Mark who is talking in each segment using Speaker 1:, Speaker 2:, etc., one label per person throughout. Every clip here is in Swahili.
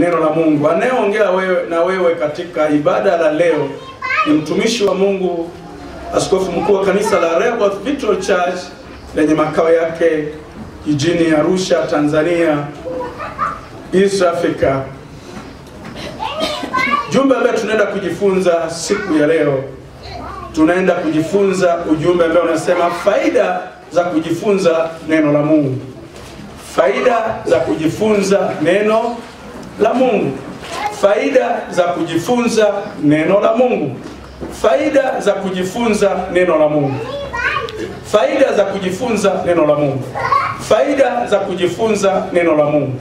Speaker 1: neno la Mungu. Anayeongea na wewe katika ibada la leo ni mtumishi wa Mungu, askofu mkuu wa kanisa la Rehoboth Victory Church lenye makao yake jijini Arusha, Tanzania, East Africa. Jumbe ambao tunaenda kujifunza siku ya leo, tunaenda kujifunza ujumbe ambao unasema faida za kujifunza neno la Mungu. Faida za kujifunza neno la Mungu. Faida za kujifunza neno la Mungu. Faida za kujifunza neno la Mungu. Faida za kujifunza neno la Mungu. Faida za kujifunza neno la Mungu.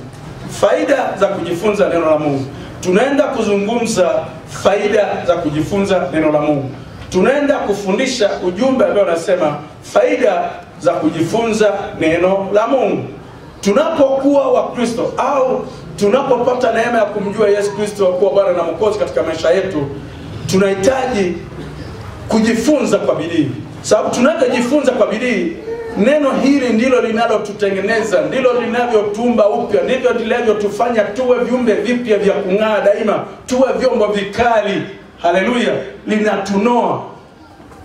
Speaker 1: Faida za kujifunza neno la Mungu. Tunaenda kuzungumza faida za kujifunza neno la Mungu. Tunaenda kufundisha ujumbe ambao unasema faida za kujifunza neno la Mungu. Tunapokuwa wa Kristo au tunapopata neema ya kumjua Yesu Kristo kuwa Bwana na Mwokozi katika maisha yetu, tunahitaji kujifunza kwa bidii. Sababu tunapojifunza kwa bidii, neno hili ndilo linalotutengeneza, ndilo linavyotumba upya, ndilo linavyotufanya tuwe viumbe vipya vya kung'aa daima, tuwe vyombo vikali. Haleluya, linatunoa.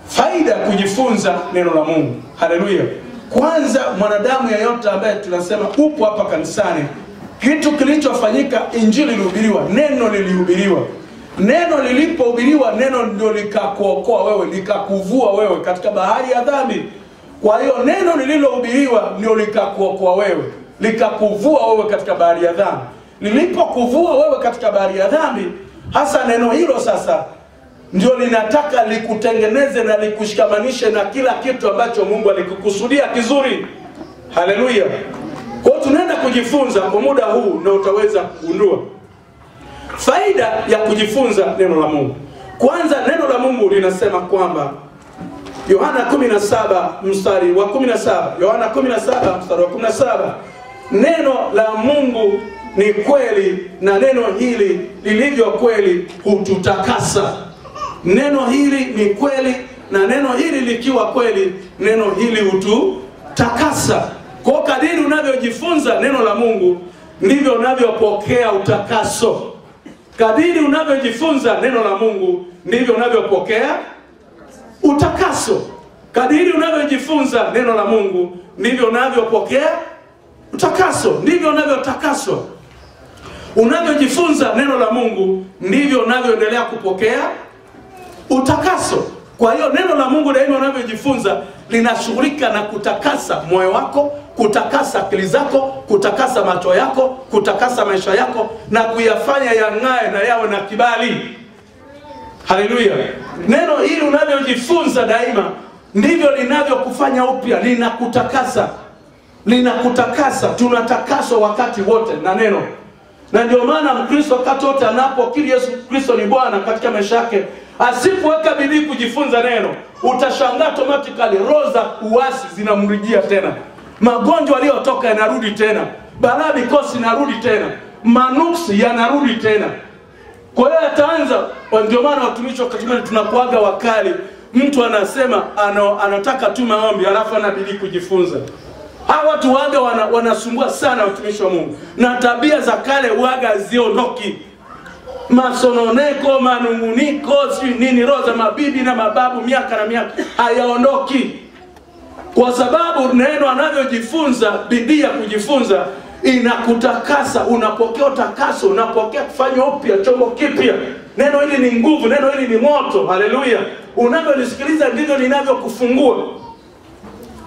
Speaker 1: Faida ya kujifunza neno la Mungu. Haleluya. Kwanza, mwanadamu yeyote ambaye tunasema upo hapa kanisani, kitu kilichofanyika, injili ilihubiriwa, neno lilihubiriwa. Neno lilipohubiriwa, neno ndio likakuokoa wewe, likakuvua wewe katika bahari ya dhambi. Kwa hiyo neno lililohubiriwa ndio likakuokoa wewe, likakuvua wewe katika bahari ya dhambi. Lilipokuvua wewe katika bahari ya dhambi, hasa neno hilo sasa ndio linataka likutengeneze na likushikamanishe na kila kitu ambacho Mungu alikukusudia kizuri. Haleluya. Kwa hiyo tunaenda kujifunza kwa muda huu na utaweza kugundua faida ya kujifunza neno la Mungu. Kwanza, neno la Mungu linasema kwamba Yohana 17 mstari wa 17, Yohana 17 mstari wa 17, neno la Mungu ni kweli na neno hili lilivyo kweli hututakasa. Neno hili ni kweli na neno hili likiwa kweli, neno hili hututakasa. Kwa kadiri unavyojifunza neno la Mungu ndivyo unavyopokea utakaso. Kadiri unavyojifunza neno la Mungu ndivyo unavyopokea utakaso. Kadiri unavyojifunza neno la Mungu ndivyo unavyopokea utakaso, ndivyo unavyotakaswa. Unavyojifunza neno la Mungu ndivyo unavyoendelea kupokea utakaso. Kwa hiyo neno la Mungu daima unavyojifunza linashughulika na kutakasa moyo wako, kutakasa akili zako, kutakasa macho yako, kutakasa maisha yako na kuyafanya yang'ae na yawe na kibali. Haleluya. Neno hili unavyojifunza daima ndivyo linavyokufanya upya, linakutakasa. Linakutakasa. Tunatakaswa wakati wote na neno. Na ndio maana Mkristo wakati wote anapokiri Yesu Kristo ni Bwana katika maisha yake, asipoweka bidii kujifunza neno, utashangaa automatically roho za uasi zinamrejea tena. Magonjwa yaliyotoka yanarudi tena. Balaa mikosi inarudi tena. Manuksi yanarudi tena. Kwa hiyo ataanza, ndio maana watumishi wakati mwingine tunakuaga wakali. Mtu anasema anataka tu maombi alafu anabidi kujifunza. Hawa watu waga wanasumbua sana watumishi wa Mungu. Na tabia za kale waga ziondoki. Masononeko, manunguniko, nini, roho za mabibi na mababu miaka na miaka hayaondoki. Kwa sababu neno anavyojifunza, bidii ya kujifunza inakutakasa, unapokea utakaso, unapokea kufanywa upya, chombo kipya. Neno hili ni nguvu, neno hili ni moto. Haleluya. Unavyolisikiliza ndivyo linavyokufungua.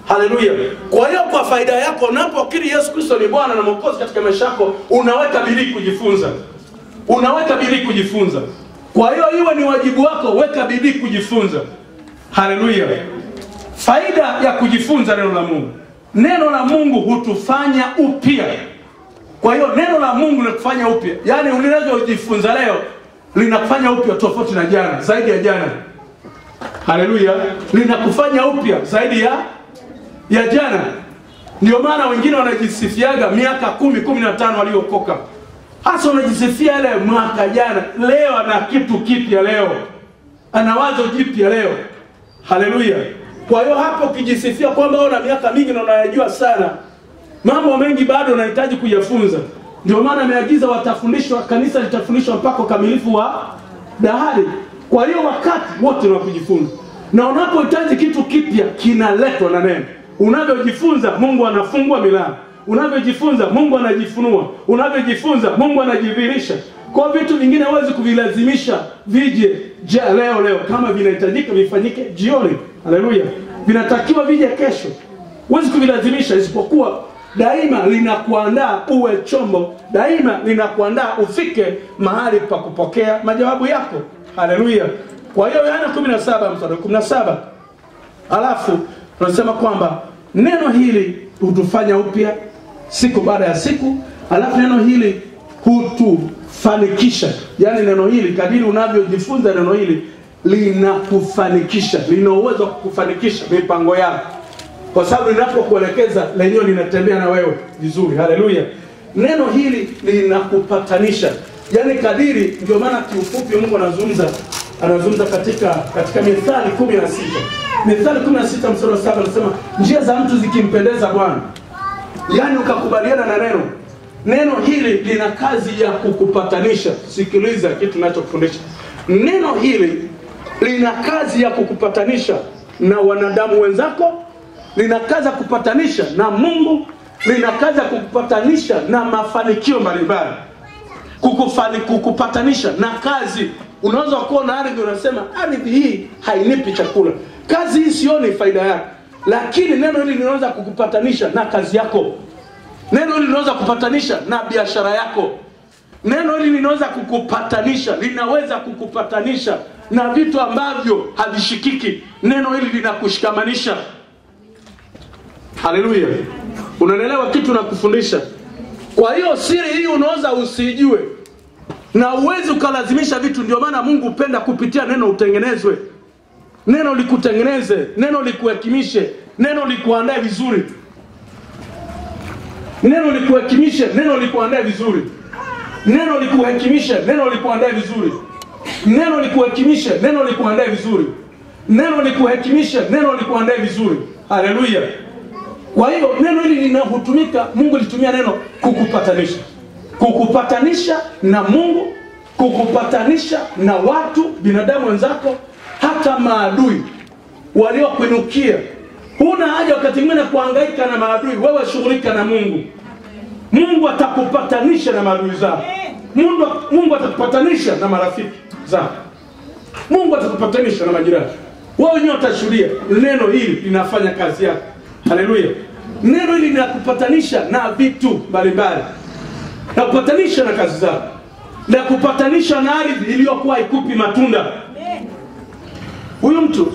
Speaker 1: Haleluya. Kwa hiyo kwa faida yako, unapokiri Yesu Kristo ni Bwana na Mwokozi katika maisha yako, unaweka bidii kujifunza. Unaweka bidii kujifunza. Kwa hiyo iwe ni wajibu wako, weka bidii kujifunza. Haleluya. Faida ya kujifunza neno la Mungu. Neno la Mungu hutufanya upya. Kwa hiyo neno la Mungu linakufanya upya. Yaani unalojifunza leo linakufanya upya tofauti na jana, zaidi ya jana. Haleluya. Linakufanya upya zaidi ya jana. Ndio maana wengine wanajisifiaga miaka 10, 15 waliokoka. Hasa unajisifia ile mwaka jana, leo ana kitu kipya leo. Ana wazo jipya leo. Haleluya. Kwa hiyo hapo ukijisifia kwamba una miaka mingi na unayajua sana, mambo mengi bado unahitaji kujifunza. Ndio maana ameagiza watafundishwa, kanisa litafundishwa mpaka ukamilifu wa dahari. Kwa hiyo wakati wote wa kujifunza. Na unapohitaji kitu kipya kinaletwa na neno. Unavyojifunza Mungu anafungua milango. Unavyojifunza Mungu anajifunua. Unavyojifunza Mungu anajidhihirisha. Kwa vitu vingine huwezi kuvilazimisha vije leo kama vinahitajika vifanyike jioni. Haleluya. Vinatakiwa vije kesho. Huwezi kuvilazimisha, isipokuwa daima linakuandaa uwe chombo. Daima linakuandaa ufike mahali pa kupokea majawabu yako. Haleluya. Kwa hiyo Yohana 17 mstari 17. Alafu tunasema kwamba neno hili hutufanya upya siku baada ya siku. Alafu neno hili hutufanikisha. Yaani neno hili kadiri unavyojifunza neno hili linakufanikisha. Lina uwezo wa kukufanikisha mipango yako. Kwa sababu linapokuelekeza lenyewe linatembea na wewe vizuri. Haleluya. Neno hili linakupatanisha. Yaani kadiri, ndio maana kiufupi Mungu anazungumza katika Mithali 16. Mithali 16 mstari wa 7 anasema njia za mtu zikimpendeza Bwana. Yaani ukakubaliana na neno. Neno hili lina kazi ya kukupatanisha. Sikiliza kitu ninachokufundisha. Neno hili lina kazi ya kukupatanisha na wanadamu wenzako, lina kazi ya kupatanisha na Mungu, lina kazi ya kukupatanisha na mafanikio mbalimbali. Kukupatanisha na kazi. Unaweza kuwa na ardhi unasema ardhi hii hainipi chakula. Kazi hii sioni faida yake. Lakini neno hili linaweza kukupatanisha na kazi yako. Neno hili linaweza kukupatanisha na biashara yako. Neno hili linaweza kukupatanisha na vitu ambavyo havishikiki. Neno hili linakushikamanisha. Haleluya. Unaelewa kitu na kufundisha. Kwa hiyo siri hii unaweza usijue. Na uwezi ukalazimisha vitu. Ndio maana Mungu hupenda kupitia neno utengenezwe. Neno likutengeneze, neno likuhekimishe, neno likuandae vizuri. Neno likuhekimishe, neno likuandae vizuri. Neno likuhekimishe, neno likuandae vizuri. Neno likuhekimishe, neno likuandae vizuri. Neno likuhekimishe, neno likuandae vizuri. Haleluya. Kwa hiyo neno hili linahutumika, Mungu litumia neno kukupatanisha. Kukupatanisha na Mungu, kukupatanisha na watu, binadamu wenzako, hata maadui waliokuinukia. Huna haja wakati mwingine kuhangaika na maadui, wewe shughulika na Mungu. Mungu atakupatanisha na maadui zako. Mungu atakupatanisha na marafiki zako. Mungu atakupatanisha na majirani. Wewe nyote utashuhudia neno hili linafanya kazi yake. Haleluya. Neno hili linakupatanisha na vitu mbalimbali. Na kupatanisha na kazi zako. Na kupatanisha na ardhi iliyokuwa ikupi matunda. Huyu mtu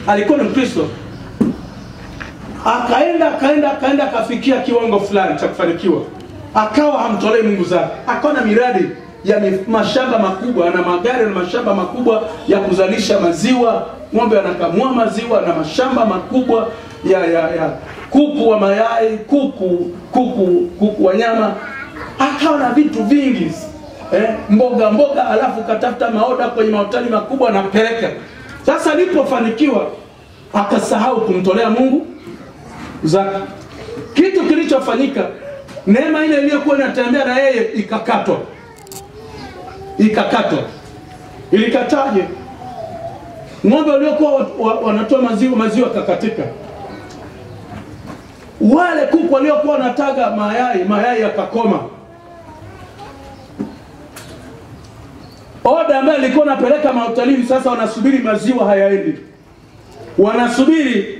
Speaker 1: alikuwa ni Mkristo. Akaenda akafikia kiwango fulani cha kufanikiwa. Akawa hamtolei Mungu zake. Akawa na miradi ya mashamba makubwa na magari na mashamba makubwa ya kuzalisha maziwa, ng'ombe anakamua maziwa, na mashamba makubwa ya kuku wa mayai, kuku wa nyama. Akawa na vitu vingi. Mboga alafu katafuta maoda kwenye mahoteli makubwa na peleka. Sasa alipofanikiwa akasahau kumtolea Mungu zake. Kitu kilichofanyika, neema ile iliyokuwa inatembea na yeye ikakatwa. Ilikataje? Ng'ombe waliokuwa wanatoa maziwa kakatika. Wale kuku waliokuwa wanataga mayai yakakoma. Oda ambaye alikuwa anapeleka mahotelini sasa wanasubiri maziwa hayaendi. Wanasubiri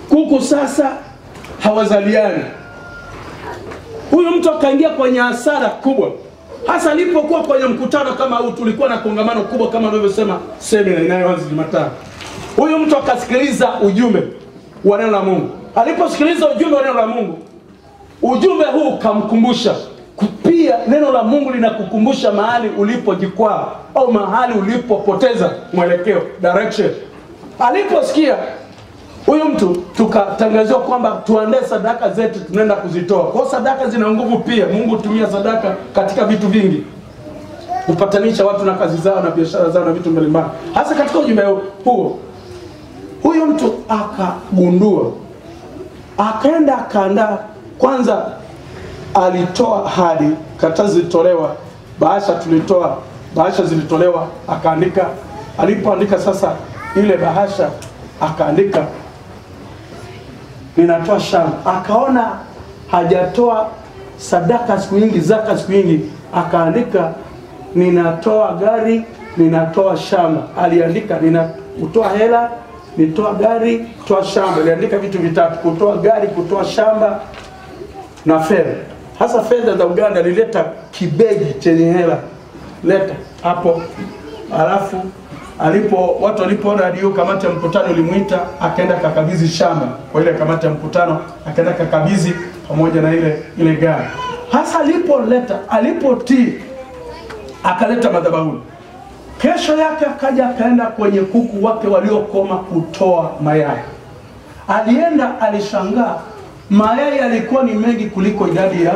Speaker 1: kuku sasa hawazaliani. Huyu mtu akaingia kwenye hasara kubwa. Hasa alipokuwa kwenye mkutano kama huu, tulikuwa na kongamano kubwa kama nilivyosema, semina inayoanza Jumatano. Huyu mtu akasikiliza ujumbe wa neno la Mungu. Aliposikiliza ujumbe wa neno la Mungu, ujumbe huu kamkumbusha. Pia neno la Mungu linakukumbusha mahali ulipojikwaa au mahali ulipopoteza mwelekeo, direction. Aliposikia huyu mtu, tukatangaziwa kwamba tuandae sadaka zetu tunaenda kuzitoa. Kwa sadaka zina nguvu pia. Mungu hutumia sadaka katika vitu vingi. Kupatanisha watu na kazi zao na biashara zao na vitu mbalimbali. Hasa katika ujumbe huo, huyu mtu akagundua. Akaenda akaandaa Kwanza alitoa ahadi, karatasi zilitolewa, bahasha zilitolewa, akaandika. Alipoandika sasa ile bahasha, akaandika ninatoa shamba. Akaona hajatoa sadaka siku nyingi, zaka siku nyingi, akaandika ninatoa gari, ninatoa shamba. Aliandika kutoa hela, nitoa gari, kutoa shamba. Aliandika vitu vitatu: kutoa gari, kutoa shamba na fedha. Hasa fedha za Uganda alileta kibegi chenye hela, leta hapo. Alafu watu walipoona hiyo, kamati ya mkutano ilimuita, akaenda kakabidhi shamba kwa ile kamati ya mkutano, akaenda kakabidhi pamoja na ile gari. Hasa alipotii, akaleta madhabahuni. Kesho yake akaenda kwenye kuku wake waliokoma kutoa mayai. Alienda, alishangaa, mayai yalikuwa ni mengi kuliko idadi ya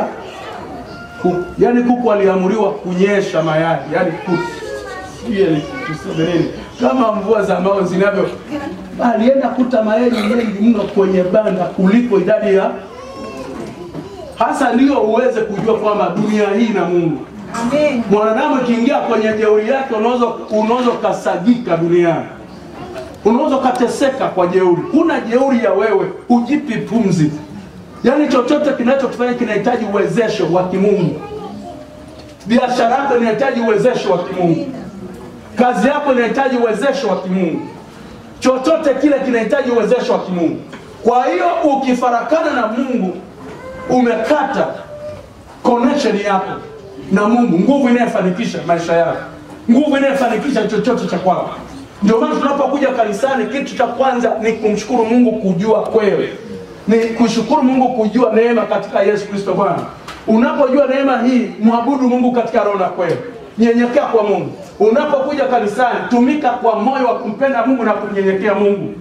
Speaker 1: kuku. Yani kuku aliamuriwa kunyesha mayai, yani kama mvua za mao zinavyo. Alienda kuta mayai mengi mno kwenye banda kuliko idadi ya. Hasa ndio uweze kujua kwamba dunia hii na Mungu. Amen. Mwanadamu kiingia kwenye jeuri yake, unaweza kasagika duniani. Unaweza kateseka kwa jeuri. Kuna jeuri ya wewe, ujipi pumzi. Yani chochote kinachokufanya kinahitaji uwezesho wa kimungu. Biashara yako inahitaji uwezesho wa kimungu. Kazi yako inahitaji uwezesho wa kimungu. Chochote kile kinahitaji uwezesho wa kimungu. Kwa hiyo ukifarakana na Mungu, umekata connection yako na Mungu, nguvu inayofanikisha maisha yako, nguvu inayofanikisha chochote cha kwako. Ndio maana tunapokuja kanisani, kitu cha kwanza ni kumshukuru Mungu, kujua kweli. Ni kushukuru Mungu, kujua neema katika Yesu Kristo Bwana. Unapojua neema hii, muabudu Mungu katika roho na kweli. Nyenyekea kwa Mungu. Unapokuja kanisani, tumika kwa moyo wa kumpenda Mungu na kumnyenyekea Mungu.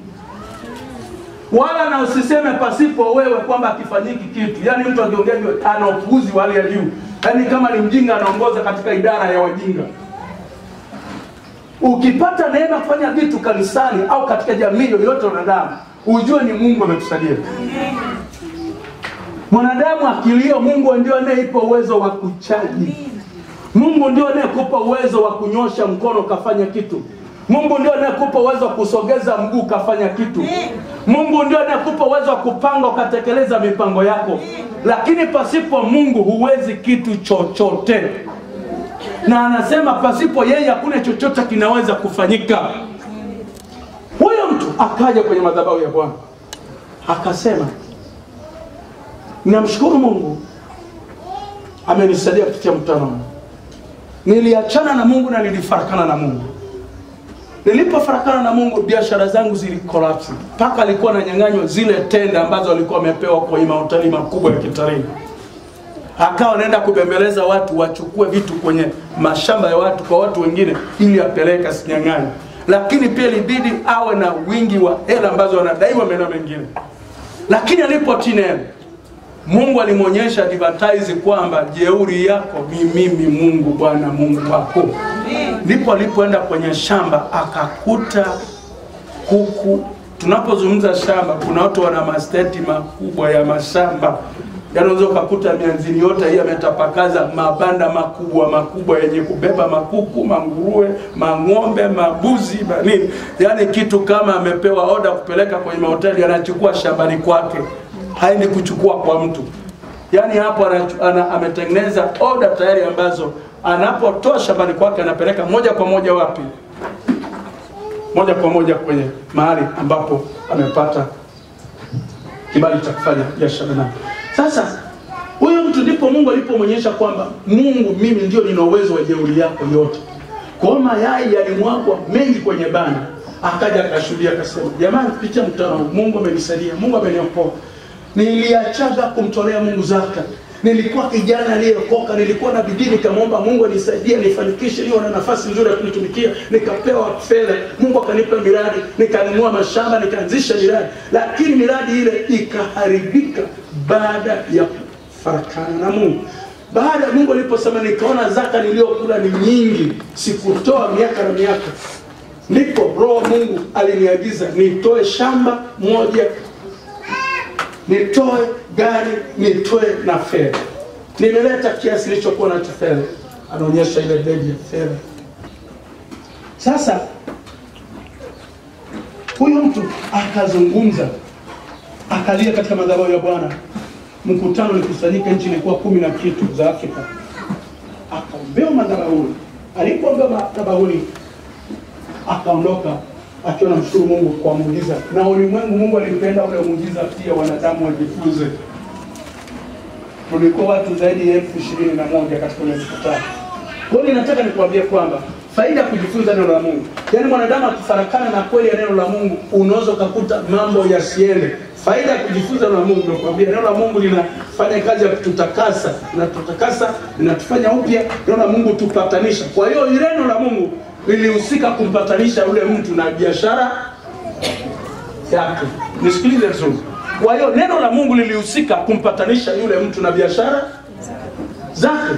Speaker 1: Wala na usiseme pasipo wewe kwamba akifanyiki kitu. Yani mtu akiongea ana upuuzi wa hali ya juu. Yani kama ni mjinga anaongoza katika idara ya wajinga. Ukipata neema kufanya vitu kanisani au katika jamii yoyote wanadamu, ujue ni Mungu ametusaidia. Mwanadamu akilio, Mungu ndio anayeipa uwezo wa kuchaji. Mungu ndio anayekupa uwezo wa kunyosha mkono kafanya kitu. Mungu ndio anayekupa uwezo wa kusogeza mguu kafanya kitu. Mungu ndio anayekupa uwezo wa kupanga ukatekeleza mipango yako. Lakini pasipo Mungu huwezi kitu chochote. Na anasema pasipo yeye hakuna chochote kinaweza kufanyika. Huyo mtu akaja kwenye madhabahu ya Bwana, akasema, ninamshukuru Mungu amenisaidia kupitia mkutano. Niliachana na Mungu na nilifarakana na Mungu. Nilipofarakana na Mungu, biashara zangu zilikolapsi. Paka alikuwa ananyang'anywa zile tenda ambazo alikuwa amepewa kwa mahoteli makubwa ya kitalii. Akawa anaenda kubembeleza watu wachukue vitu kwenye mashamba ya watu kwa watu wengine ili apeleke asinyang'anywe. Lakini pia ilibidi awe na wingi wa hela ambazo wanadaiwa maeneo mengine. Lakini alipotii neno, Mungu alimuonyesha advertise kwamba jeuri yako ni mimi Mungu Bwana Mungu wako. Ndipo alipoenda kwenye shamba akakuta kuku. Tunapozungumza shamba, kuna watu wana masteti makubwa ya mashamba. Yanaweza kukuta mianzini yote hii ametapakaza mabanda makubwa yenye kubeba makuku, manguruwe, mang'ombe, mabuzi, nini. Yani kitu kama amepewa oda kupeleka kwenye mahoteli, anachukua shambani kwake. Haendi kuchukua kwa mtu. Yani hapo ametengeneza oda tayari ambazo anapotoa shambani kwake anapeleka moja kwa moja wapi? Moja kwa moja kwenye mahali ambapo amepata kibali cha kufanya biashara nayo. Sasa huyo mtu ndipo Mungu alipomwonyesha kwamba Mungu, mimi ndio nina uwezo wa jeuri yako yote. Kwa mayai yalimwagwa mengi kwenye banda. Akaja akashuhudia akasema, jamani, kupitia mkutano Mungu amenisaidia, Mungu ameniokoa. Niliachaga kumtolea Mungu zaka. Nilikuwa kijana aliyeokoka, nilikuwa na bidii, nikamwomba Mungu anisaidie nifanikishe hiyo na nafasi nzuri ya kunitumikia, nikapewa fedha, Mungu akanipa miradi, nikanunua mashamba, nikaanzisha miradi. Lakini miradi ile ikaharibika baada ya kufarakana na Mungu. Baada ya Mungu aliposema, nikaona zaka niliyokula ni nyingi, sikutoa miaka na miaka. Ndipo Roho Mungu aliniagiza nitoe shamba moja, nitoe gari nitoe na fedha. Nimeleta kiasi nilichokuwa na fedha. Anaonyesha ile begi ya fedha. Sasa huyo mtu akazungumza, akalia katika madhabahu ya Bwana. Mkutano ulikusanyika, nchi ilikuwa 10 na kitu za Afrika. Akaombea madhabahuni. Alipoomba madhabahuni, akaondoka akiwa anamshukuru Mungu kwa muujiza. Na ulimwengu Mungu alimpenda ule muujiza pia wanadamu wajifunze. Tulikuwa watu zaidi ya 21,000 katika ile mkutano. Kwa hiyo nataka nikwambie kwamba faida ya kujifunza neno la Mungu. Yaani mwanadamu akifarakana na kweli ya neno la Mungu, unaweza kukuta mambo yasiende. Faida ya kujifunza neno la Mungu, nakwambia neno la Mungu linafanya kazi ya kututakasa, linatutakasa, linatufanya upya. Neno la Mungu tupatanisha. Kwa hiyo neno la Mungu lilihusika kumpatanisha yule mtu na biashara yake. Nisikilize vizuri. Kwa hiyo neno la Mungu lilihusika kumpatanisha yule mtu na biashara zake.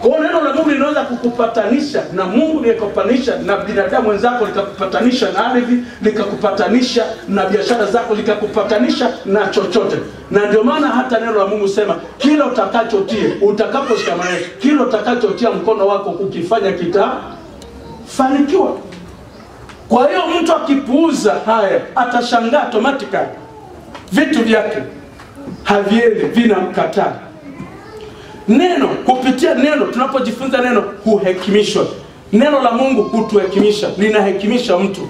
Speaker 1: Kwa neno la Mungu linaweza kukupatanisha na Mungu, likakupatanisha na binadamu wenzako, likakupatanisha na ardhi, likakupatanisha na biashara zako, likakupatanisha na chochote. Na ndio maana hata neno la Mungu sema kila utakachotie, utakaposhikamana, kila utakachotia mkono wako ukifanya kitafanikiwa. Kwa hiyo mtu akipuuza haya atashangaa automatically vitu vyake haviendi, vinamkataa. Neno, kupitia neno, tunapojifunza neno huhekimishwa. Neno la Mungu hutuhekimisha, linahekimisha mtu.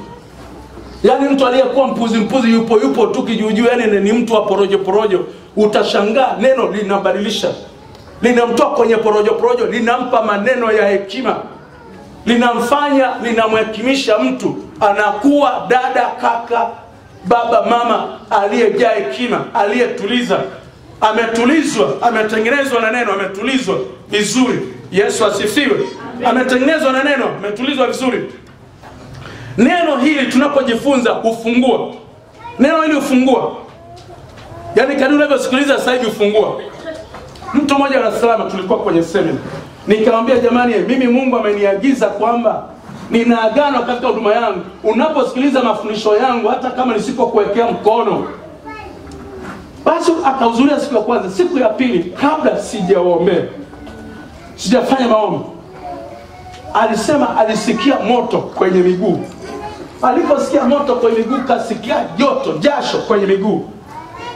Speaker 1: Yaani mtu aliyekuwa mpuzi yupo tu kijuujuu, yani ni mtu wa porojo, utashangaa neno linabadilisha. Linamtoa kwenye porojo, linampa maneno ya hekima. Linamhekimisha mtu, anakuwa dada, kaka, baba, mama aliyejaa hekima, aliyetuliza. Ametulizwa, ametengenezwa na neno, ametulizwa vizuri. Yesu asifiwe. Ametengenezwa na neno, ametulizwa vizuri. Neno hili tunapojifunza hufungua. Neno hili hufungua. Yaani kadri unavyosikiliza sasa hivi hufungua. Mtu mmoja Dar es Salaam tulikuwa kwenye semina. Nikamwambia jamani, mimi Mungu ameniagiza kwamba nina agano katika huduma yangu. Unaposikiliza mafundisho yangu, hata kama nisipokuwekea mkono. Basi akahudhuria siku ya kwanza. Siku ya pili, kabla sijaombea, sijafanya maombi, alisema alisikia moto kwenye miguu. Aliposikia moto kwenye miguu, kasikia joto, jasho kwenye miguu.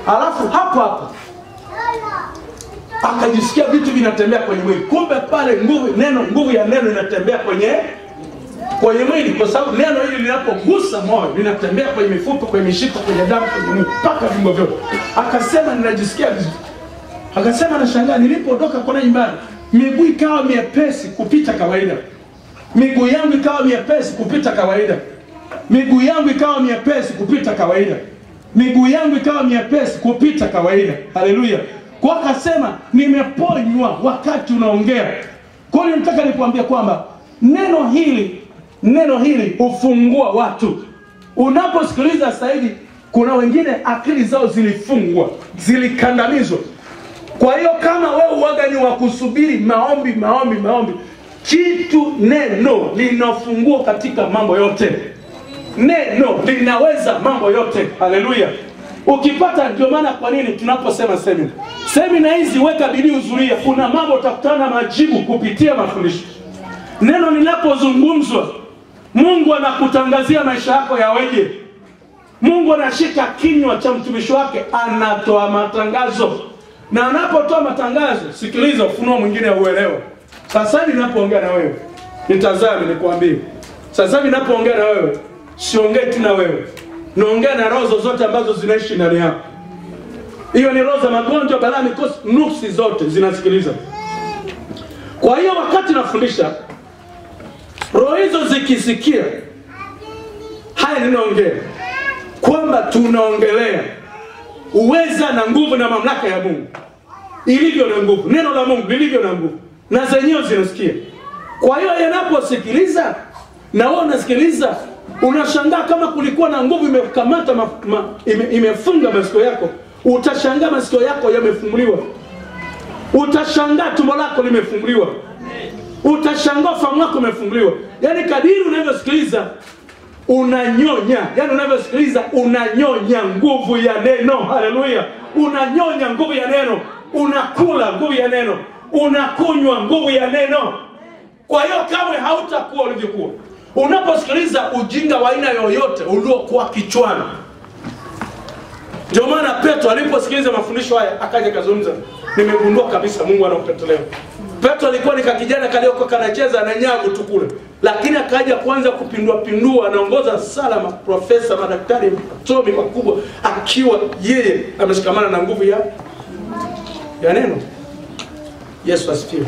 Speaker 1: Alafu hapo akajisikia vitu vinatembea kwenye mwili. Kumbe pale nguvu ya neno inatembea kwenye mwili, kwa sababu neno hili linapogusa moyo linatembea kwenye mifupa, kwenye mishipa, kwenye damu, kwenye mwili, mpaka viungo vyote. Akasema ninajisikia vizuri. Akasema nashangaa, nilipotoka kwa nyumbani, miguu ikawa miepesi kupita kawaida. Miguu yangu ikawa miepesi kupita kawaida. Miguu yangu ikawa miepesi kupita kawaida. Miguu yangu ikawa miepesi kupita kawaida. Haleluya. Kwa akasema nimeponywa wakati unaongea. Kwa hiyo nataka nikuambia kwamba neno hili hufungua watu. Unaposikiliza sasa hivi, kuna wengine akili zao zilifungwa, zilikandamizwa. Kwa hiyo kama wewe uwaga ni wa kusubiri maombi, kitu neno linafungua katika mambo yote. Neno linaweza mambo yote. Haleluya. Ukipata, ndio maana kwa nini tunaposema semina hizi, weka bidii uzuria. Kuna mambo utakutana majibu kupitia mafundisho. Neno linapozungumzwa, Mungu anakutangazia maisha yako yaweje. Mungu anashika kinywa cha mtumishi wake, anatoa matangazo. Na anapotoa matangazo, sikiliza ufunuo mwingine uelewa. Sasa hivi ninapoongea na wewe, nitazame nikwambie. Sasa hivi ninapoongea na wewe, siongei tu na wewe. Naongea na roho zote ambazo zinaishi ndani yako. Hiyo ni roho za magonjwa, balaa, mikosi, nuksi zote zinasikiliza. Kwa hiyo wakati nafundisha, roho hizo zikisikia haya ninaongea, kwamba tunaongelea uweza na nguvu na mamlaka ya Mungu. Ilivyo na nguvu, neno la Mungu lilivyo na nguvu, na zenyewe zinasikia. Kwa hiyo yanaposikiliza, na wewe unasikiliza, unashangaa kama kulikuwa na nguvu imekamata imefunga masikio yako. Utashangaa masikio yako yamefunguliwa. Utashangaa tumbo lako limefunguliwa. Utashangaa fahamu yako imefunguliwa. Yaani kadiri unavyosikiliza unanyonya. Yaani unavyosikiliza unanyonya nguvu ya neno. Haleluya. unanyonya nguvu ya neno, unakula nguvu ya neno, unakunywa nguvu ya neno. Kwa hiyo kamwe hautakuwa ulivyokuwa. Unaposikiliza ujinga wa aina yoyote uliokuwa kichwani. Ndio maana Petro aliposikiliza mafundisho haya akaja kazungumza, nimegundua kabisa Mungu anakutetea. Petro alikuwa ni kijana kaliokuwa kanacheza na nyavu tu kule, lakini akaja kuanza kupindua, anaongoza sala, profesa, madaktari, msomi wakubwa, akiwa yeye ameshikamana na nguvu ya neno. Yesu asifiwe.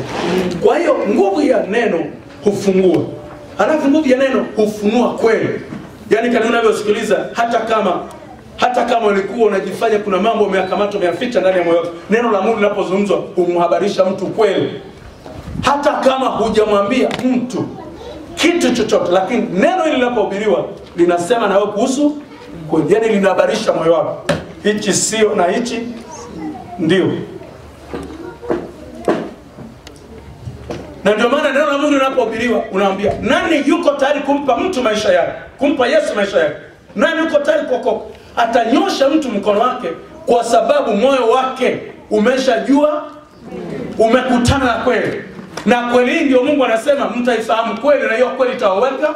Speaker 1: Kwa hiyo nguvu ya neno hufungua. Halafu nguvu ya neno hufunua kweli. Yaani kama unavyosikiliza, hata kama ulikuwa unajifanya kuna mambo umeyakamata umeyaficha ndani ya moyo wako, neno la Mungu linapozungumzwa humhabarisha mtu kweli. Hata kama hujamwambia mtu kitu chochote, lakini neno hili linapohubiriwa linasema na wewe kuhusu kweli. Yaani linahabarisha moyo wako. Hichi sio na hichi ndio. Na ndio maana neno la Mungu linapohubiriwa unaambia, nani yuko tayari kumpa mtu maisha yake? Kumpa Yesu maisha yake. Nani yuko tayari kuokoka? Atanyosha mtu mkono wake kwa sababu moyo wake umeshajua, umekutana na kweli. Na kweli ndio Mungu anasema mtaifahamu kweli na hiyo kweli itawaweka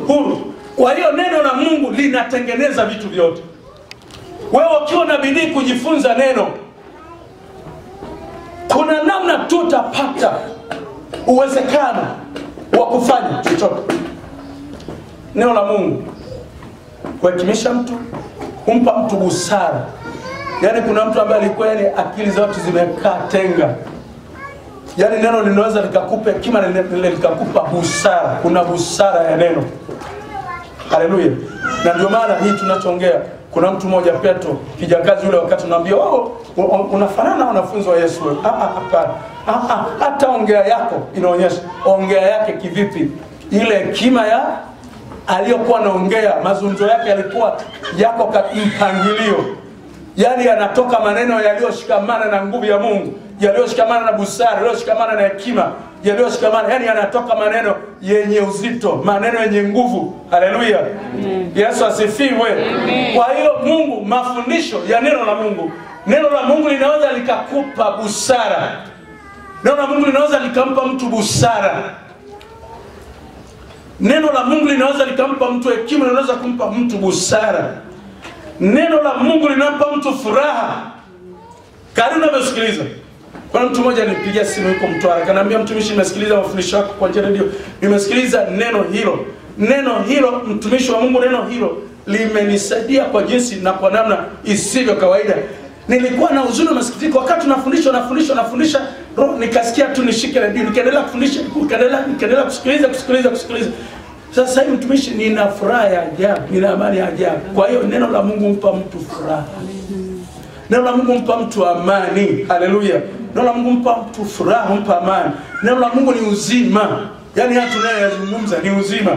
Speaker 1: huru. Kwa hiyo neno la Mungu linatengeneza vitu vyote. Wewe ukiwa na bidii kujifunza neno, kuna namna tutapata uwezekano wa kufanya chochote. Neno la Mungu kuhekimisha mtu, kumpa mtu busara. Yaani kuna mtu ambaye alikuwa yani akili zote zimekaa tenga. Yaani neno linaweza likakupa hekima na likakupa busara. Kuna busara ya neno. Haleluya. Na ndio maana hii tunachoongea, kuna mtu mmoja Petro, kijakazi yule, wakati tunaambia unafanana na wanafunzi wa Yesu. Hapana. Hata ongea yako inaonyesha. Ongea yake kivipi? Ile hekima ya aliyokuwa anaongea, mazungumzo yake yalikuwa yako katika mpangilio. Yaani yanatoka maneno yaliyoshikamana na nguvu ya Mungu, yaliyoshikamana na busara, yaliyoshikamana na hekima, yaliyoshikamana, yani yanatoka maneno yenye uzito, maneno yenye nguvu. Haleluya. Yesu asifiwe. Kwa hiyo Mungu, mafundisho ya neno la Mungu, neno la Mungu linaweza likakupa busara. Neno la Mungu linaweza likampa mtu busara. Neno la Mungu linaweza likampa mtu hekima, linaweza kumpa mtu busara. Neno la Mungu linampa mtu furaha. Karibu unavyosikiliza. Kuna mtu mmoja nipigia simu yuko Mtwara, akaniambia, mtumishi, nimesikiliza mafundisho yako kwa radio, nimesikiliza neno hilo. Neno hilo, mtumishi wa Mungu, neno hilo limenisaidia kwa jinsi na kwa namna isivyo kawaida. Nilikuwa na huzuni na masikitiko wakati nafundisha, nikasikia tu nishike radio, nikaendelea kufundisha, nikaendelea kusikiliza. Sasa hivi mtumishi, nina furaha ya ajabu, nina amani ya ajabu. Kwa hiyo neno la Mungu humpa mtu furaha. Neno la Mungu humpa mtu amani. Haleluya. Neno la Mungu humpa mtu furaha, humpa amani. Neno la Mungu ni uzima. Yaani hata tunayozungumza ni uzima.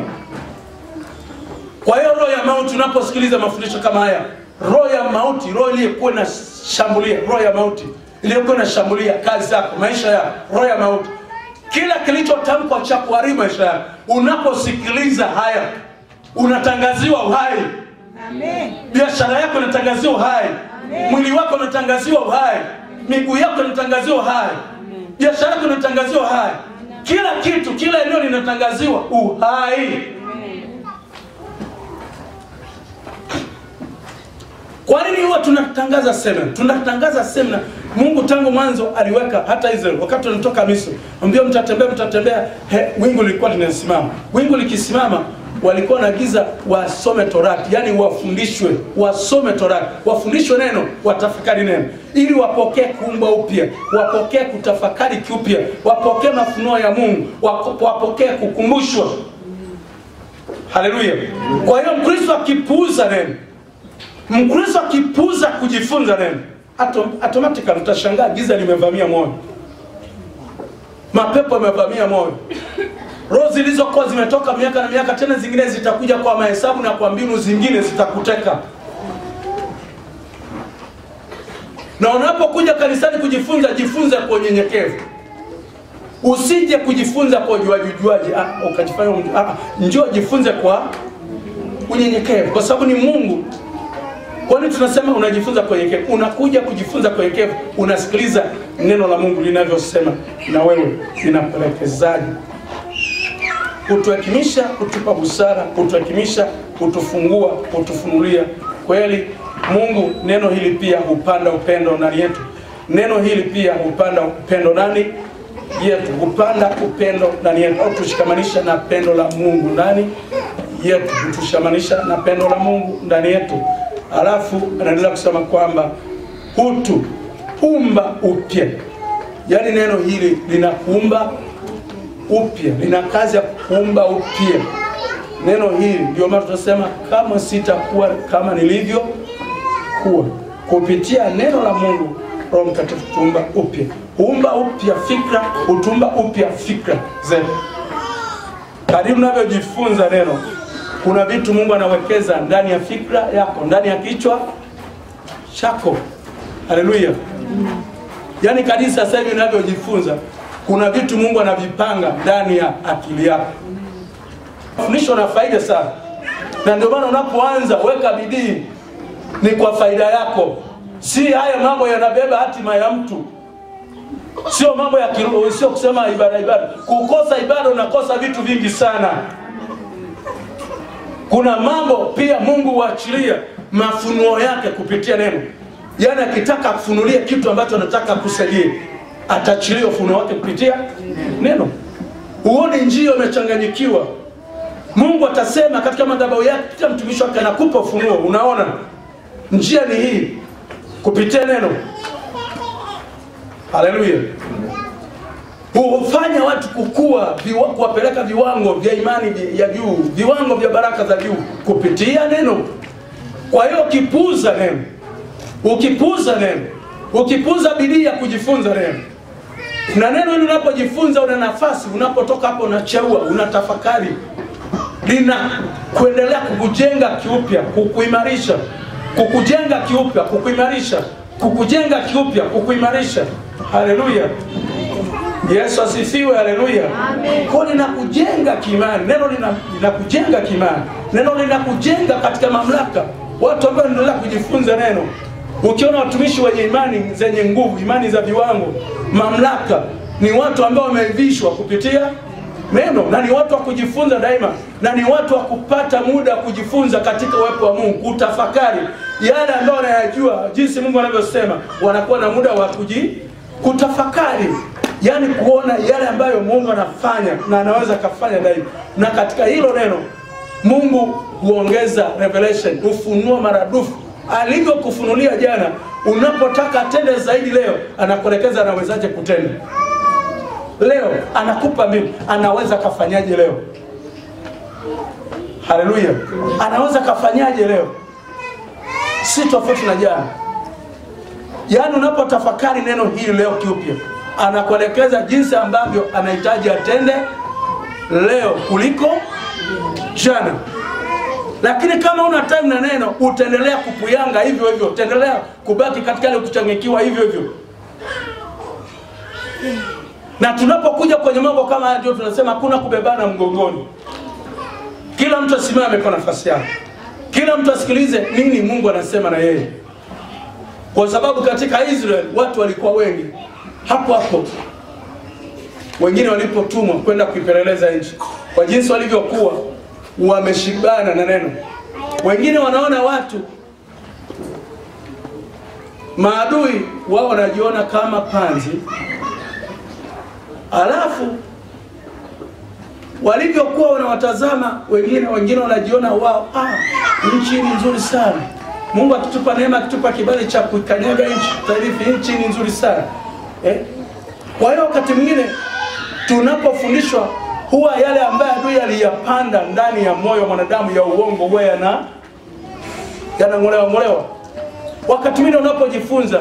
Speaker 1: Kwa hiyo roho ya mauti, unaposikiliza mafundisho kama haya, roho ya mauti, roho iliyokuwa inashambulia, roho ya mauti iliyokuwa inashambulia kazi zako, maisha yako, roho ya mauti, kila kilichotamkwa cha kuharibu maisha yako, unaposikiliza haya, unatangaziwa uhai. Amen. Biashara yako inatangaziwa uhai. Amen. Mwili wako unatangaziwa uhai. Miguu yako inatangaziwa uhai. Biashara yako inatangaziwa uhai. Kila kitu, kila eneo linatangaziwa uhai. Amen. Kwa nini huwa tunatangaza semina? Tunatangaza semina. Mungu tangu mwanzo aliweka hata Israeli wakati wanatoka Misri. Ambia mtatembea, wingu lilikuwa linasimama. Wingu likisimama, walikuwa naagiza wasome Torati, yani wafundishwe, wasome Torati, wafundishwe neno, watafakari neno, ili wapokee kuumbwa upya, wapokee kutafakari kiupya, wapokee mafunuo ya Mungu, wapokee kukumbushwa. Haleluya. Kwa hiyo Mkristo akipuuza neno, Mkristo akipuuza kujifunza neno, automatically utashangaa giza limevamia moyo. Mapepo yamevamia moyo. Roho zilizokuwa zimetoka miaka na miaka, tena zingine zitakuja kwa mahesabu na kwa mbinu zingine zitakuteka. Na unapokuja kanisani kujifunza, jifunze kwa unyenyekevu. Usije kujifunza kwa ujuaji, ukajifanya njoo jifunze kwa unyenyekevu, kwa sababu ni Mungu Kwa nini tunasema unajifunza kwa unyenyekevu? Unakuja kujifunza kwa unyenyekevu, unasikiliza neno la Mungu linavyosema na wewe linapelekezaje. Kutuhekimisha, kutupa busara, kutuhekimisha, kutufungua, kutufunulia kweli. Mungu neno hili pia hupanda upendo ndani yetu. Neno hili pia hupanda upendo ndani yetu, hupanda upendo ndani yetu, au tushikamanisha na pendo la Mungu ndani yetu, tushikamanisha na pendo la Mungu ndani yetu. Alafu anaendelea kusema kwamba hutuumba upya. Yaani neno hili linakuumba upya, lina kazi ya kuumba upya. Neno hili ndio maana tunasema kama sitakuwa kama nilivyo kuwa. Kupitia neno la Mungu, Roho Mtakatifu tuumba upya. Huumba upya fikra, hutumba upya fikra zetu. Kadiri unavyojifunza neno, kuna vitu Mungu anawekeza ndani ya fikra yako, ndani ya kichwa chako. Haleluya. Yaani kadiri sasa hivi unavyojifunza, kuna vitu Mungu anavipanga ndani ya akili yako. Fundisho na faida sana. Na ndio maana unapoanza weka bidii, ni kwa faida yako. Si haya mambo yanabeba hatima ya mtu. Sio mambo ya kiroho, sio kusema ibada. Kukosa ibada unakosa vitu vingi sana. Kuna mambo pia Mungu huachilia mafunuo yake kupitia neno. Yaani akitaka kufunulia kitu ambacho anataka kusaidie, ataachilia ufunuo wake kupitia neno. Uone njia umechanganyikiwa, Mungu atasema katika madhabahu yake, katika mtumishi wake anakupa ufunuo. Unaona njia ni hii kupitia neno. Haleluya. Hufanya watu kukua, kuwapeleka viwango vya imani ya juu, viwango vya baraka za juu kupitia neno. Kwa hiyo ukipuuza neno, ukipuuza bidii ya kujifunza neno, na neno hili unapojifunza una nafasi, unapotoka hapo unachaua, unatafakari, lina kuendelea kukujenga kiupya, kukuimarisha, kukujenga kiupya, kukuimarisha, kukujenga kiupya, kukuimarisha. Haleluya. Yesu asifiwe. Haleluya. Amen. Kwa linakujenga kiimani, neno linakujenga kiimani. Neno linakujenga katika mamlaka. Watu ambao wanaendelea kujifunza neno, ukiona watumishi wenye imani zenye nguvu, imani za viwango, mamlaka, ni watu ambao wamevishwa kupitia neno, na ni watu wa kujifunza daima, na ni watu wa kupata muda kujifunza katika uwepo wa Mungu, kutafakari yale ambayo wanayajua, jinsi Mungu anavyosema. Wanakuwa na muda wa kutafakari, yani kuona yale ambayo Mungu anafanya na anaweza kufanya daima. Na katika hilo neno Mungu huongeza revelation, ufunuo maradufu. Alivyokufunulia jana, unapotaka atende zaidi leo, anakuelekeza anawezaje kutenda. Leo anakupa mbinu, anaweza kafanyaje leo. Haleluya. Anaweza kafanyaje leo, si tofauti na jana. Yaani unapotafakari neno hili leo kiupya, anakuelekeza jinsi ambavyo anahitaji atende leo kuliko jana. Lakini kama una time na neno, utaendelea kupuyanga hivyo hivyo, utaendelea kubaki katika ile kuchangikiwa hivyo hivyo. Na tunapokuja kwenye mambo kama haya, ndio tunasema hakuna kubebana mgongoni. Kila mtu asimame kwa nafasi yake. Kila mtu asikilize nini Mungu anasema na yeye. Kwa sababu katika Israeli watu walikuwa wengi. Hapo wengine walipotumwa kwenda kuipeleleza nchi, kwa jinsi walivyokuwa wameshibana na neno, wengine wanaona watu maadui wao, wanajiona kama panzi. Alafu walivyokuwa wanawatazama wengine wanajiona wao, nchi ni nzuri sana. Mungu akitupa neema, akitupa kibali cha kuikanyaga nchi, taarifa nchi ni nzuri sana. Kwa hiyo wakati mwingine tunapofundishwa, huwa yale ambayo adui aliyapanda ndani ya moyo wa mwanadamu ya uongo, huwa yanang'olewa. Wakati mwingine unapojifunza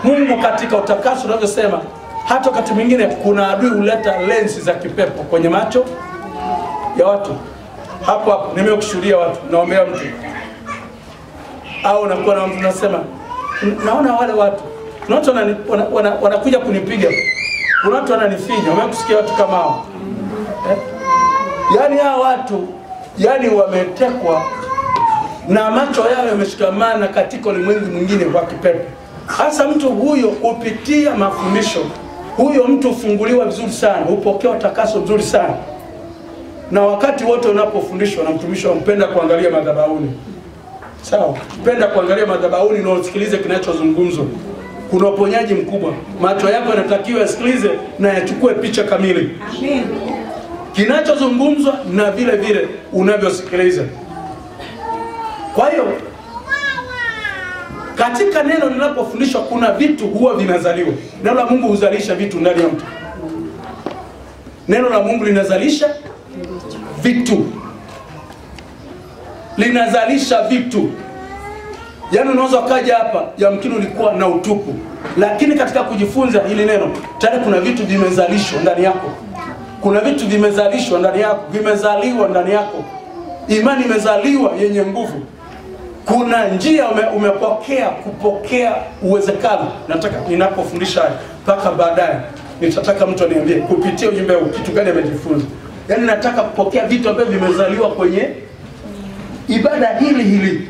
Speaker 1: Mungu katika utakaso, unavyosema, hata wakati mwingine kuna adui huleta lensi za kipepo kwenye macho ya watu. Hapo nimekushuhudia watu, naombea mtu, au nakuwa na mtu nasema, naona wale watu, kuna watu wanakuja kunipiga, kuna watu wananifinya. Umekusikia watu kama hao? Yaani hao watu, yaani wametekwa na macho yao yameshikamana katika ulimwengu mwingine wa kipepo. Hasa mtu huyo kupitia mafundisho, huyo mtu hufunguliwa vizuri sana, hupokea utakaso vizuri sana. Na wakati wote unapofundishwa na mtumishi, mpenda kuangalia madhabahuni. Sawa? Mpenda kuangalia madhabahuni na usikilize kinachozungumzwa. Kuna uponyaji mkubwa. Macho yako yanatakiwa yasikilize na yachukue picha kamili. Amen. Kinachozungumzwa na vile vile unavyosikiliza. Kwa hiyo katika neno linapofundishwa kuna vitu huwa vinazaliwa. Neno la Mungu huzalisha vitu ndani ya mtu. Neno la Mungu linazalisha vitu. Linazalisha vitu. Yaani unaweza kaja hapa, yamkini ulikuwa na utupu, lakini katika kujifunza hili neno tayari kuna vitu vimezalishwa ndani yako. Kuna vitu vimezalishwa ndani yako, vimezaliwa ndani yako. Imani imezaliwa yenye nguvu. Kuna njia umepokea kupokea uwezekano. Nataka ninapofundisha haya mpaka baadaye nitataka mtu aniambie kupitia ujumbe huu kitu gani amejifunza. Yaani nataka kupokea vitu ambavyo vimezaliwa kwenye ibada hili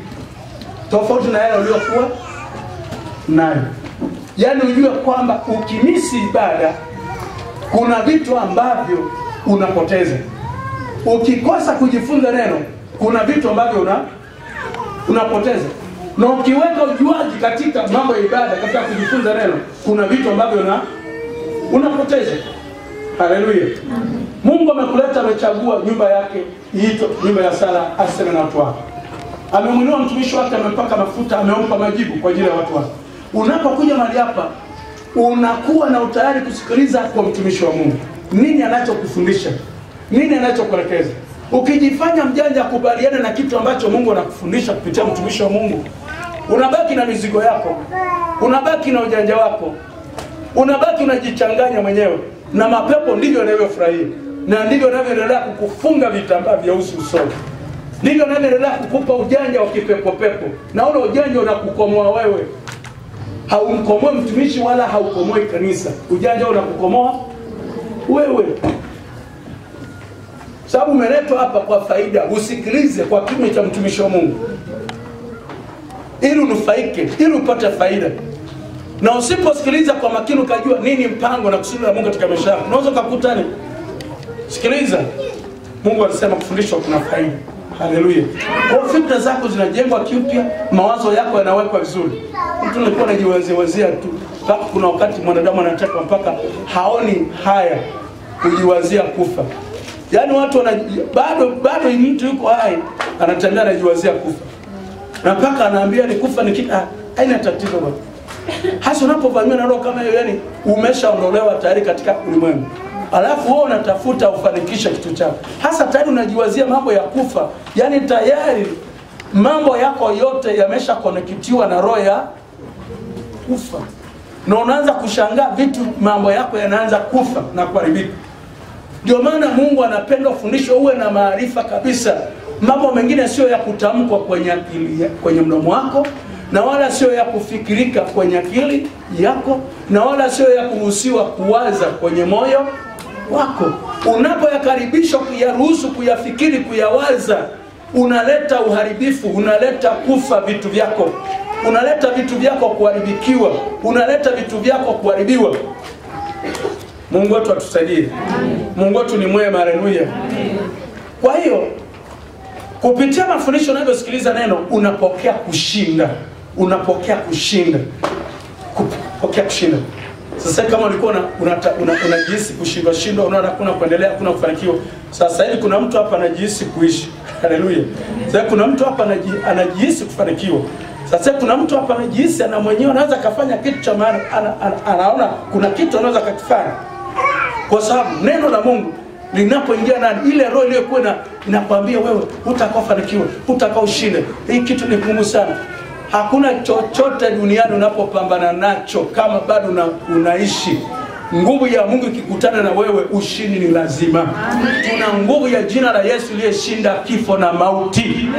Speaker 1: tofauti na yale uliyokuwa nayo. Yaani ujue kwamba ukimisi ibada kuna vitu ambavyo unapoteza. Ukikosa kujifunza neno kuna vitu ambavyo unapoteza. Na ukiweka ujuaji katika mambo ya ibada, katika kujifunza neno, kuna vitu ambavyo unapoteza. Haleluya. Mungu amekuleta, amechagua nyumba yake iitwe nyumba ya sala, aseme na watu wake. Amemwinua mtumishi wake, amempaka mafuta, amempa majibu kwa ajili ya watu wake. Unapokuja mahali hapa unakuwa na utayari kusikiliza kwa mtumishi wa Mungu. Nini anachokufundisha? Nini anachokuelekeza? Ukijifanya mjanja kubaliana na kitu ambacho Mungu anakufundisha kupitia mtumishi wa Mungu, unabaki na mizigo yako. Unabaki na ujanja wako. Unabaki unajichanganya mwenyewe. Na mapepo ndivyo yanavyofurahia. Na ndivyo yanavyoendelea kukufunga vitambaa vya usi usoni. Ndivyo yanavyoendelea kukupa ujanja wa kipepo pepo. Na ule ujanja unakukomoa wewe. Haumkomoi mtumishi wala haukomoi kanisa. Ujanja unakukomoa wewe. Sababu umeletwa hapa kwa faida. Usikilize kwa kimo cha mtumishi wa Mungu, ili unufaike, ili upate faida. Na usiposikiliza kwa makini ukajua nini mpango na kusudi la Mungu katika maisha yako, unaweza kukutana. Sikiliza. Mungu alisema kufundishwa kuna faida. Haleluya. Kwa fikra zako zinajengwa kiupya, mawazo yako yanawekwa vizuri. Mtu alikuwa anajiwazia tu. Mpaka kuna wakati mwanadamu anataka mpaka haoni haya kujiwazia kufa. Yaani watu bado mtu yuko hai anatembea anajiwazia kufa. Na mpaka anaambia ni kufa ni kitu haina tatizo bwana. Hasa unapovamiwa na roho kama hiyo, yani umeshaondolewa tayari katika ulimwengu. Alafu wewe unatafuta ufanikishe kitu chako. Hasa tayari unajiwazia mambo ya kufa. Yani tayari mambo yako yote yamesha connectiwa na roho ya kufa. Na unaanza kushangaa vitu, mambo yako yanaanza kufa na kuharibika. Ndio maana Mungu anapenda ufundisho uwe na maarifa kabisa. Mambo mengine sio ya kutamkwa kwenye akili, kwenye mdomo wako, na wala sio ya kufikirika kwenye akili yako, na wala sio ya kuruhusiwa kuwaza kwenye moyo wako. Unapoyakaribisha, kuyaruhusu, kuyafikiri, kuyawaza, unaleta uharibifu, unaleta kufa vitu vyako. Unaleta vitu vyako kuharibikiwa, unaleta vitu vyako kuharibiwa. Mungu wetu atusaidie. Mungu wetu ni mwema. Haleluya. Kwa hiyo kupitia mafundisho unavyosikiliza neno unapokea kushinda. Unapokea kushinda. Kupokea kushinda. Sasa kama ulikuwa unajihisi kushindwa, unaona hakuna kuendelea, hakuna kufanikiwa. Sasa hivi kuna mtu hapa anajihisi kuishi. Haleluya. Sasa kuna mtu hapa anajihisi kufanikiwa. Sasa kuna mtu hapa anajihisi ana mwenyewe anaweza kufanya kitu cha maana, anaona kuna kitu anaweza kukifanya. Kwa sababu neno la Mungu linapoingia ndani, ile roho iliyokuwa inakwambia wewe utakofanikiwa, utakaoshinde. Hii kitu ni ngumu sana. Hakuna chochote duniani unapopambana nacho kama bado unaishi. Nguvu ya Mungu ikikutana na wewe, ushindi ni lazima. Tuna nguvu ya jina la Yesu iliyeshinda kifo na mauti.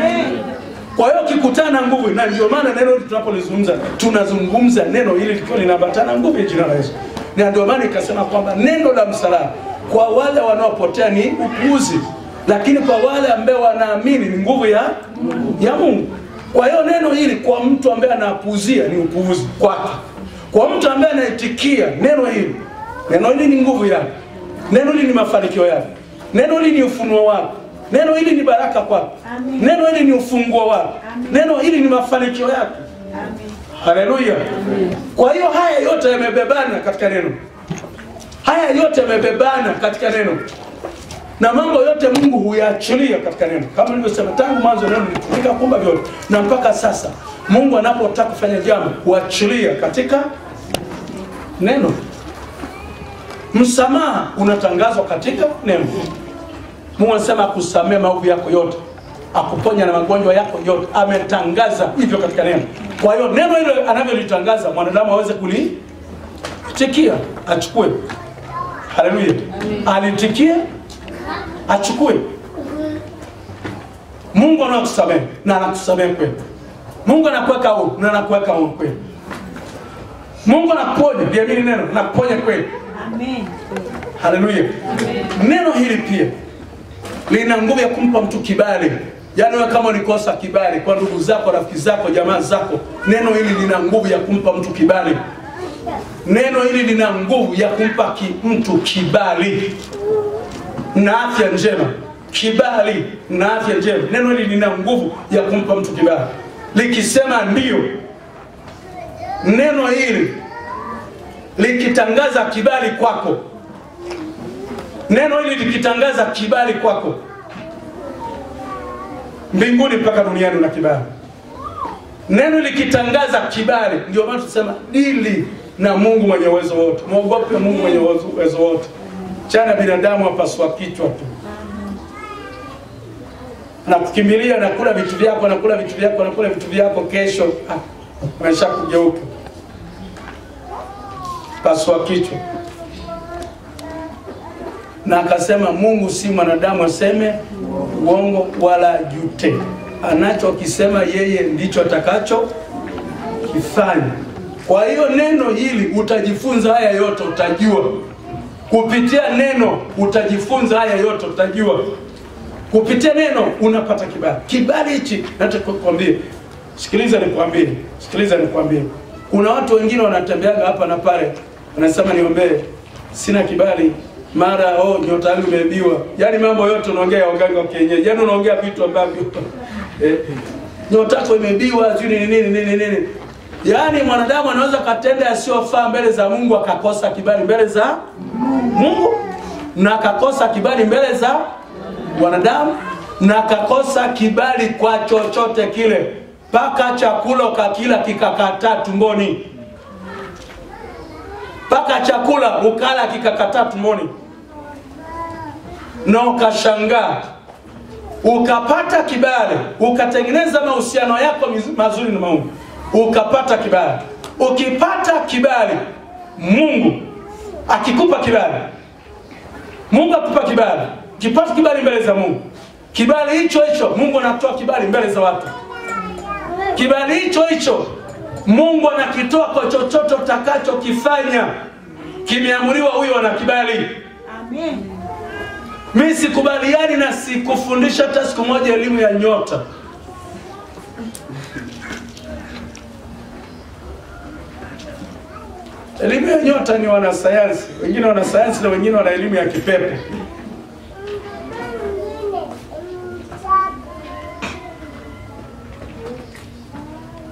Speaker 1: Kwa hiyo kikutana na nguvu, na ndio maana neno tunapolizungumza tunazungumza neno hili likiwa linaambatana nguvu ya jina la Yesu. Na ndio maana nikasema kwamba neno la msalaba kwa wale wanaopotea ni upuuzi, lakini kwa wale ambao wanaamini ni nguvu ya Mungu. Kwa hiyo neno hili kwa mtu ambaye anapuuzia ni upuuzi kwake. Kwa mtu ambaye anaitikia neno hili ni nguvu yake. Neno hili ni mafanikio yake. Neno hili ni ufunuo wake. Neno hili ni baraka kwake. Neno hili ni ufunguo wake. Neno hili ni mafanikio yake. Haleluya. Kwa hiyo haya yote yamebebana katika neno. Haya yote yamebebana katika neno. Na mambo yote Mungu huyaachilia katika neno. Kama nilivyosema tangu mwanzo neno lilitumika kuumba vyote. Na mpaka sasa Mungu anapotaka kufanya jambo huachilia katika neno. Msamaha unatangazwa katika neno. Mungu anasema akusamee maovu yako yote, akuponya na magonjwa yako yote. Ametangaza hivyo katika neno. Kwa hiyo neno hilo anavyolitangaza mwanadamu aweze kulitikia, achukue. Haleluya. Alitikie, achukue. Mungu anakusamehe na anakusamehe kweli. Mungu anakuweka huru na anakuweka huru kweli. Mungu anakuponya, liamini neno, anakuponya kweli.
Speaker 2: Amen.
Speaker 1: Haleluya. Neno hili pia lina nguvu ya kumpa mtu kibali. Yaani wewe kama ulikosa kibali kwa ndugu zako, rafiki zako, jamaa zako, neno hili lina nguvu ya kumpa mtu kibali. Neno hili lina nguvu ya kumpa mtu kibali na afya njema. Kibali na afya njema. Neno hili lina nguvu ya kumpa mtu kibali. Likisema ndio, neno hili likitangaza kibali kwako, neno hili likitangaza kibali kwako, mbinguni mpaka duniani una kibali. Neno likitangaza kibali, ndio maana tunasema dili na Mungu mwenye uwezo wote. Muogope Mungu mwenye uwezo wote. Chana binadamu apaswa kichwa tu. Anakukimbilia, anakula vitu vyako, anakula vitu vyako, anakula vitu vyako, kesho maisha kugeuka. Paswa kichwa. Na akasema Mungu si mwanadamu aseme uongo wala jute. Anachokisema yeye ndicho atakacho kifanya. Kwa hiyo neno hili utajifunza haya yote, utajua. Kupitia neno utajifunza haya yote, utajua. Kupitia neno unapata kibali. Kibali hichi nataka kukwambia. Sikiliza nikwambie. Kuna watu wengine wanatembeaga hapa na pale, wanasema niombee, sina kibali. Mara nyota yangu imeibiwa. Yaani mambo yote unaongea uganga wa kienyeji. Yaani unaongea vitu ambavyo nyota yako imeibiwa, nini. Yaani mwanadamu anaweza katenda yasiyofaa mbele za Mungu, akakosa kibali mbele za Mungu, na akakosa kibali mbele za wanadamu, na akakosa kibali kwa chochote kile. Paka chakula ukakila kikakataa tumboni. Paka chakula ukala kikakataa tumboni. Na ukashangaa, ukapata kibali, ukatengeneza mahusiano yako mazuri na Mungu, ukapata kibali. Ukipata kibali, Mungu akikupa kibali, Mungu akupa kibali, ukipata kibali mbele za Mungu, kibali hicho Mungu anatoa kibali mbele za watu. Kibali hicho Mungu anakitoa kwa chochote utakachokifanya. Kimeamuriwa huyo ana kibali.
Speaker 2: Amen.
Speaker 1: Mimi sikubaliani na sikufundisha hata siku moja elimu ya nyota. Elimu ya nyota ni wanasayansi. Wengine wanasayansi na wengine wana elimu ya kipepo.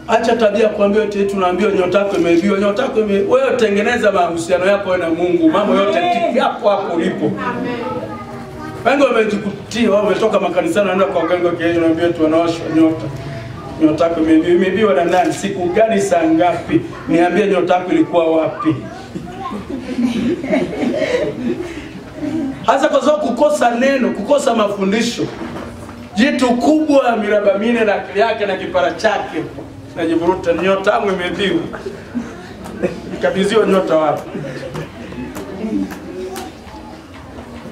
Speaker 1: Acha tabia kuambia eti tunaambiwa nyota yako imeibiwa. Nyota yako wewe tengeneza mahusiano yako na Mungu. Mambo yote yako hapo ulipo. Amen. Wengi wamejikutia, wao wametoka makanisani wanaenda kwa waganga kienyeji, wanaambia tu wanaoshwa nyota. Nyota yako imeibiwa na nani? Siku gani, saa ngapi? Niambie nyota yako ilikuwa wapi? Hasa kwa sababu kukosa neno, kukosa mafundisho. Jitu kubwa miraba mine na akili yake na kipara chake najivuruta, nyota yangu imeibiwa. Nikabiziwa nyota wapi?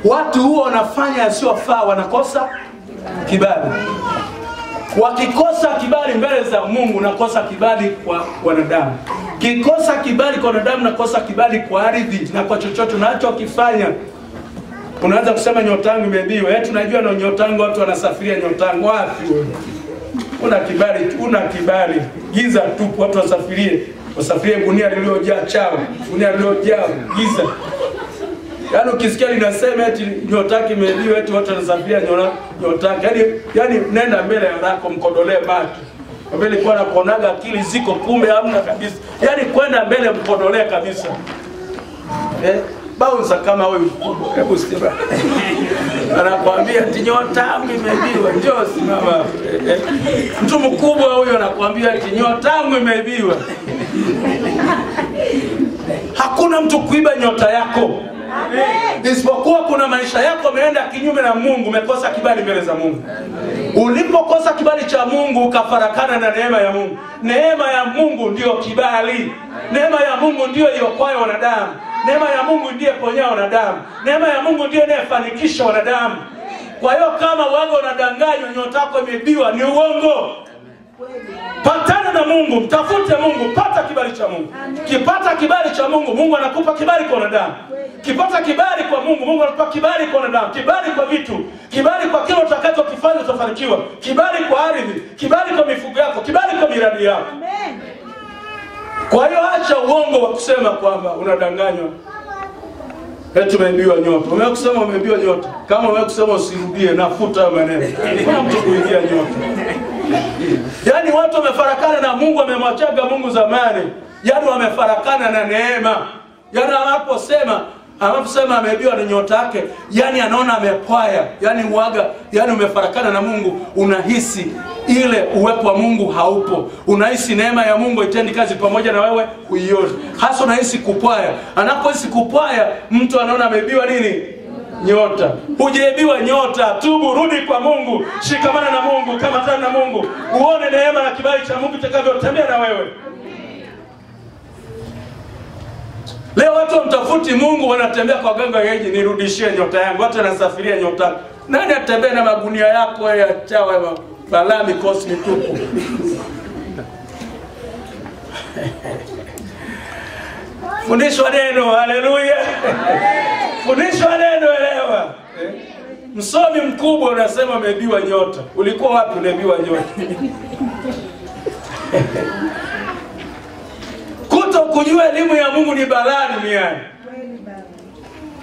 Speaker 1: Watu huo wanafanya yasiyofaa, wanakosa kibali. Wakikosa kibali mbele za Mungu, nakosa kibali kwa wanadamu. Kikosa kibali kwa wanadamu, nakosa kibali kwa ardhi na kwa chochote unachokifanya. Unaanza kusema nyota yangu imeibiwa. Tunajua na nyota yangu watu wanasafiria nyota yangu wapi wewe? una kibali. Giza tupu, watu wasafirie gunia lililojaa chawa, gunia lililojaa giza. Yaani ukisikia linasema eti nyota yake imeibiwa, eti watu wanasafiria nyota yake. Yaani nenda mbele ya rako mkodolee macho. Mbele kwa na kuonaga akili ziko, kumbe hamna kabisa. Yaani kwenda mbele mkodolee kabisa. Bounce kama wewe mkubwa. Hebu simama. Anakuambia eti nyota yangu imeibiwa. Njoo simama. Mtu mkubwa huyo anakuambia eti nyota yangu imeibiwa. Hakuna mtu kuiba nyota yako. Isipokuwa kuna maisha yako umeenda kinyume na Mungu, umekosa kibali mbele za Mungu. Ulipokosa kibali cha Mungu ukafarakana na neema ya Mungu. Neema ya Mungu ndio kibali. Neema ya Mungu ndio iokoayo wanadamu. Neema ya Mungu ndiye ponyao wanadamu. Neema ya Mungu ndiye inayefanikisha wanadamu. Kwa hiyo kama wewe unadanganywa nyota yako imeibiwa, ni uongo. Patana na Mungu, mtafute Mungu, pata kibali cha Mungu. Kipata kibali cha Mungu, Mungu anakupa kibali kwa wanadamu. Kipata kibali kwa Mungu, Mungu anakupa kibali kwa wanadamu. Kibali kwa vitu, kibali kwa kile utakachokifanya utafanikiwa. Kibali kwa ardhi, kibali kwa mifugo yako, kibali kwa miradi yako. Amen. Kwa hiyo acha uongo wa kusema kwamba unadanganywa. Eti umeibiwa nyota. Umewahi kusema umeibiwa nyota? Kama umewahi kusema usirudie, nafuta maneno. Kuna mtu kuingia nyota. Yaani watu wamefarakana na Mungu, wamemwachaga Mungu zamani. Yaani wamefarakana na neema. Yaani anaposema ameibiwa ni nyota yake, yaani anaona amepwaya, yaani uaga, yaani umefarakana na Mungu, unahisi ile uwepo wa Mungu haupo. Unahisi neema ya Mungu itendi kazi pamoja na wewe uione. Hasa unahisi kupwaya. Anapohisi kupwaya, mtu anaona ameibiwa nini? Nyota. Hujaibiwa nyota. Tubu, rudi kwa Mungu, shikamana na Mungu, kamatana na Mungu, uone neema na kibali cha Mungu kitakavyotembea na wewe. Leo watu wamtafuti Mungu, wanatembea kwa ganga yeji, nirudishie nyota yangu. Watu wanasafiria nyota. Nani atembea na magunia yako ya chawa ya balami kosi mitupu? Fundishwa neno, haleluya. Fundishwa neno, elewa. Msomi mkubwa unasema umeibiwa nyota. Ulikuwa wapi unaibiwa nyota? Kuto kujua elimu ya Mungu ni balaa duniani.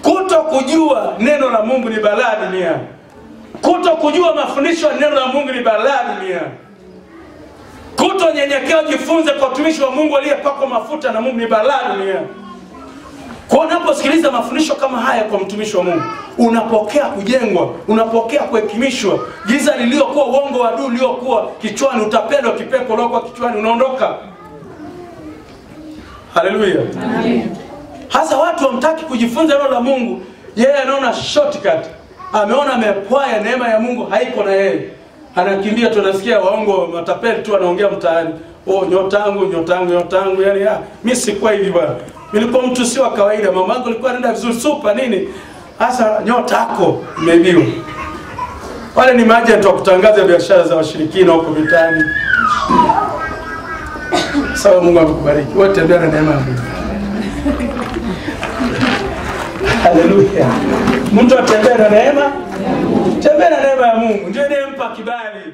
Speaker 1: Kuto kujua neno la Mungu ni balaa duniani. Kuto kujua mafundisho ya neno la Mungu ni balaa duniani. Kuto nyenyekea jifunze kwa utumishi wa Mungu aliyepakwa mafuta na Mungu ni balaa duniani. Kwa unaposikiliza mafundisho kama haya kwa mtumishi wa Mungu, unapokea kujengwa, unapokea kuhekimishwa. Giza liliokuwa uongo wa adui uliokuwa kichwani, utapendwa kipepo uliokuwa kichwani unaondoka. Haleluya. Amen. Hasa watu wamtaki kujifunza neno la Mungu, yeye anaona shortcut. Ameona amepwaya, neema ya Mungu haiko na yeye. Anakimbia, tunasikia waongo matapeli tu anaongea mtaani. Oh, nyota yangu, yani mimi sikuwa hivi bwana. Nilikuwa mtu si wa kawaida, mama yangu alikuwa anaenda vizuri super nini. Hasa nyota yako imeibiwa. Wale ni maagent wa kutangaza biashara za washirikina huko mitaani. Sawa, Mungu akubariki. Wote tembea na neema ya Mungu. Haleluya. Mtu atembea na neema? Tembea na neema ya Mungu. Ndio inayempa kibali.